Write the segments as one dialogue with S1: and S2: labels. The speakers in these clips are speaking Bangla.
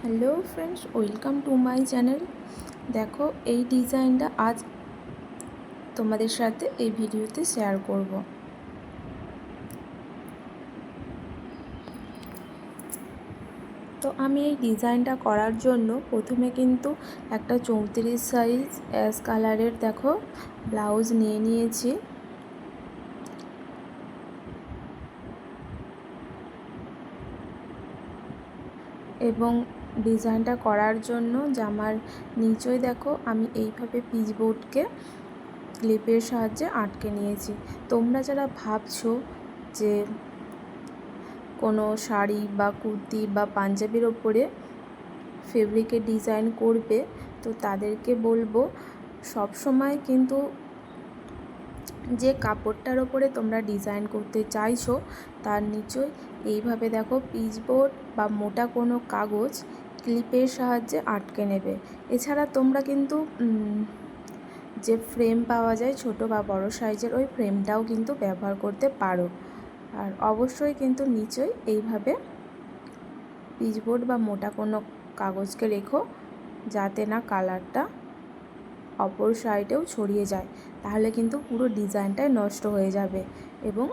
S1: Hello friends, welcome to my channel. দেখো, এই ডিজাইনটা আজ তোমাদের সাথে এই ভিডিওতে শেয়ার করব। তো আমি এই ডিজাইনটা করার জন্য প্রথমে কিন্তু একটা 34 সাইজ অ্যাশ কালারের দেখো ব্লাউজ নিয়ে নিয়েছি। এবং ডিজাইনটা করার জন্য জামার নিচেই দেখো আমি এইভাবে পিচবোর্ডকে ক্লিপের সাহায্যে আটকে নিয়েছি। তোমরা যারা ভাবছো যে কোনো শাড়ি বা কুর্তি বা পাঞ্জাবির ওপরে ফেব্রিকের ডিজাইন করবে, তো তাদেরকে বলবো সব সময় কিন্তু যে কাপড়টার ওপরে তোমরা ডিজাইন করতে চাইছো তার নিচেই এইভাবে দেখো পিচবোর্ড বা মোটা কোনো কাগজ ক্লিপের সাহায্যে আটকে নেবে। এছাড়া তোমরা কিন্তু যে ফ্রেম পাওয়া যায় ছোট বা বড় সাইজের, ওই ফ্রেমটাও কিন্তু ব্যবহার করতে পারো। আর অবশ্যই কিন্তু নিচেই এইভাবে পিচবোর্ড বা মোটা কোনো কাগজকে রেখো, যাতে না কালারটা অপর সাইডেও ছড়িয়ে যায়, তাহলে কিন্তু পুরো ডিজাইনটাই নষ্ট হয়ে যাবে এবং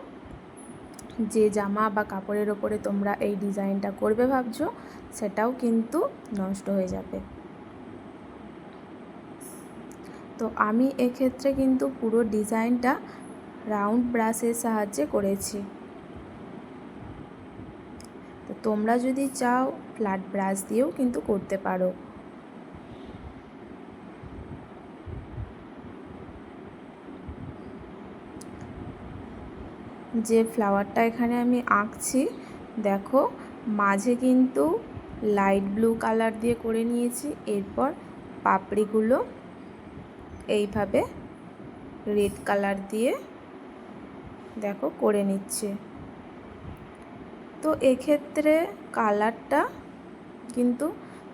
S1: যে জামা বা কাপড়ের ওপরে তোমরা এই ডিজাইনটা করবে ভাবছো সেটাও কিন্তু নষ্ট হয়ে যাবে। তো আমি এক্ষেত্রে কিন্তু পুরো ডিজাইনটা রাউন্ড ব্রাশের সাহায্যে করেছি। তো তোমরা যদি চাও ফ্ল্যাট ব্রাশ দিয়েও কিন্তু করতে পারো। যে ফ্লাওয়ারটা এখানে আমি আঁকছি দেখো, মাঝে কিন্তু লাইট ব্লু কালার দিয়ে করে নিয়েছি। এরপর পাপড়িগুলো এইভাবে রেড কালার দিয়ে দেখো করে নিচ্ছে। তো এক্ষেত্রে কালারটা কিন্তু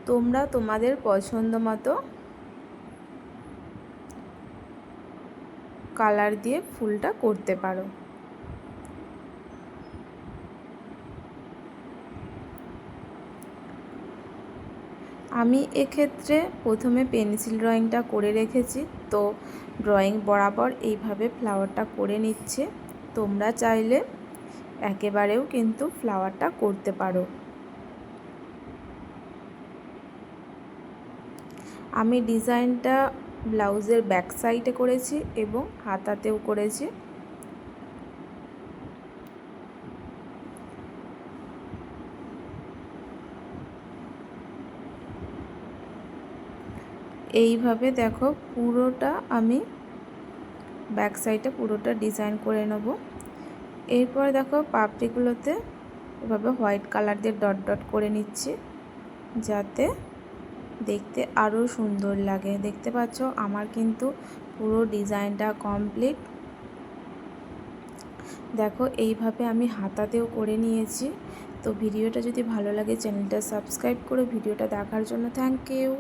S1: তোমরা তোমাদের পছন্দ মতো কালার দিয়ে ফুলটা করতে পারো। আমি এক্ষেত্রে প্রথমে পেন্সিল ড্রয়িংটা করে রেখেছি, তো ড্রয়িং বরাবর এইভাবে ফ্লাওয়ারটা করে নিচ্ছে। তোমরা চাইলে একেবারেও কিন্তু ফ্লাওয়ারটা করতে পারো। আমি ডিজাইনটা ব্লাউজের ব্যাক সাইডে করেছি এবং হাতাতেও করেছি। এইভাবে দেখো পুরোটা আমি ব্যাক সাইডে পুরোটা ডিজাইন করে নেব। এরপর দেখো পাপড়িগুলোতে এভাবে হোয়াইট কালার দিয়ে ডট ডট করে নিচ্ছি, যাতে দেখতে আরও সুন্দর লাগে। দেখতে পাচ্ছ আমার কিন্তু পুরো ডিজাইনটা কমপ্লিট। দেখো এইভাবে আমি হাতাতেও করে নিয়েছি। তো ভিডিওটা যদি ভালো লাগে চ্যানেলটা সাবস্ক্রাইব করে ভিডিওটা দেখার জন্য থ্যাংক ইউ।